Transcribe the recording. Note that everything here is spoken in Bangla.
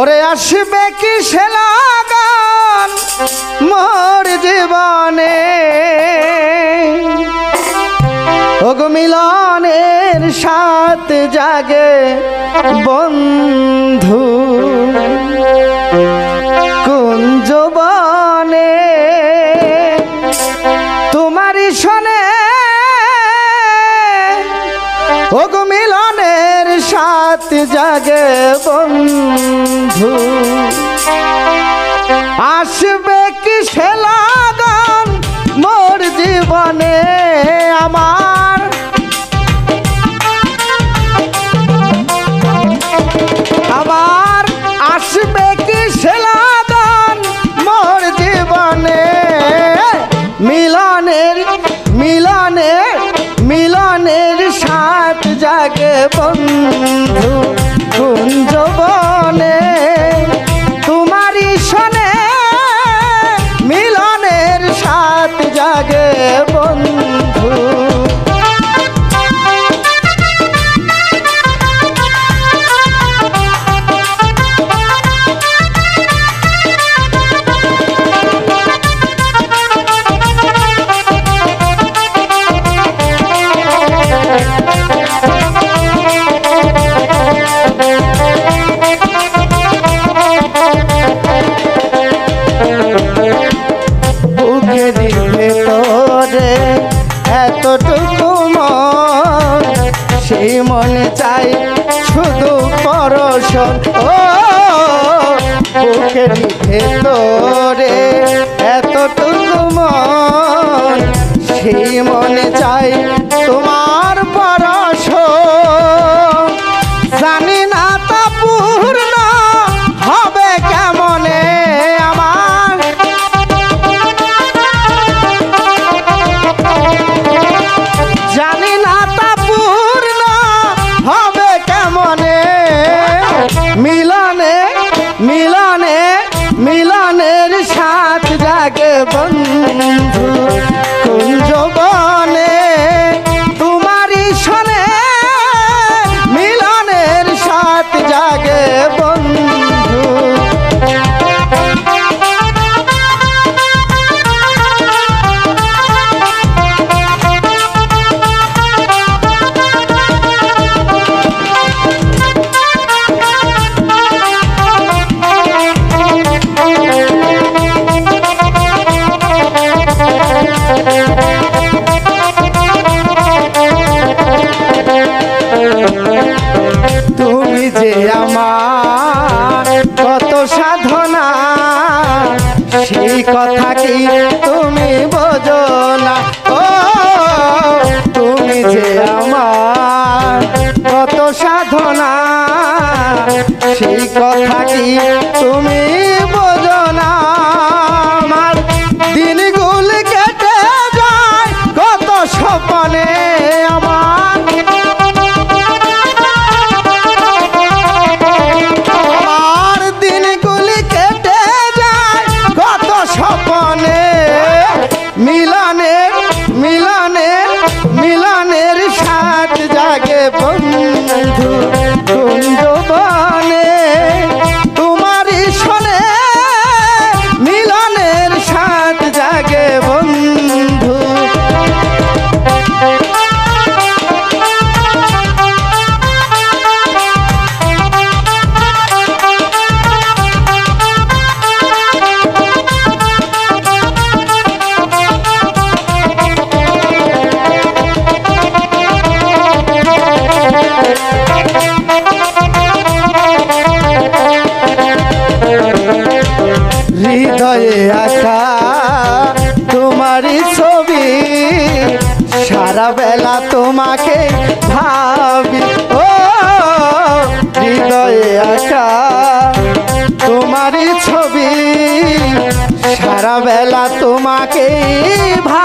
ওরে আসবে কি সে লাগান মোর জীবনে, ওগো মিলনের সাথ জাগে বন্ধু কুঞ্জবনে, তোমারই শোনে ওগো মিলনের সাথ জাগে বন্ধু। আসবে কি সে লাগান মোর জীবনে আমার, আমার আসবে কি সে লাগান মোর জীবনে, মিলনের মিলনের মিলনের সাথ জাগে বন্ধু কুঞ্জবনে, তোমারই শোনে মিলনের সাথ জাগে বন্ধু। এতটুকু মন সেই মনে চাই শুধু পরশন, ও বুকের ভেতরে এতটুকু মন সেই মনে চাই তোমার পরশন। জানি না তা পূর্ণ হবে কেমনে আমার, জানি না তা পূর্ণ হবে কেমনে, মিলনে মিলনে মিলনের সাথ জাগে বন্ধু কুঞ্জবনে, তোমারই শোনে মিলনের সাথ জাগে বন্ধু। তুমি যে আমার কত সাধনা সেই কথা কি তুমি বোঝো না, ও তুমি যে আমার কত সাধনা সেই কথা কি তুমি বোঝো না। আমার দিনগুলি কেটে যায় কত স্বপ্নে আমার, আমার দিনগুলি কেটে যায় কত স্বপ্নে, মিলনের মিলনের মিলনের সাথ জাগে বন্ধু কুঞ্জবনে, তোমারই শোনে মিলনের সাথ জাগে বন্ধু। হৃদয়ে আঁকা তোমারই ছবি, সারা বেলা তোমাকে ভাবি, ও হৃদয়ে আঁকা তোমারই ছবি, সারা বেলা তোমাকে ভাবি।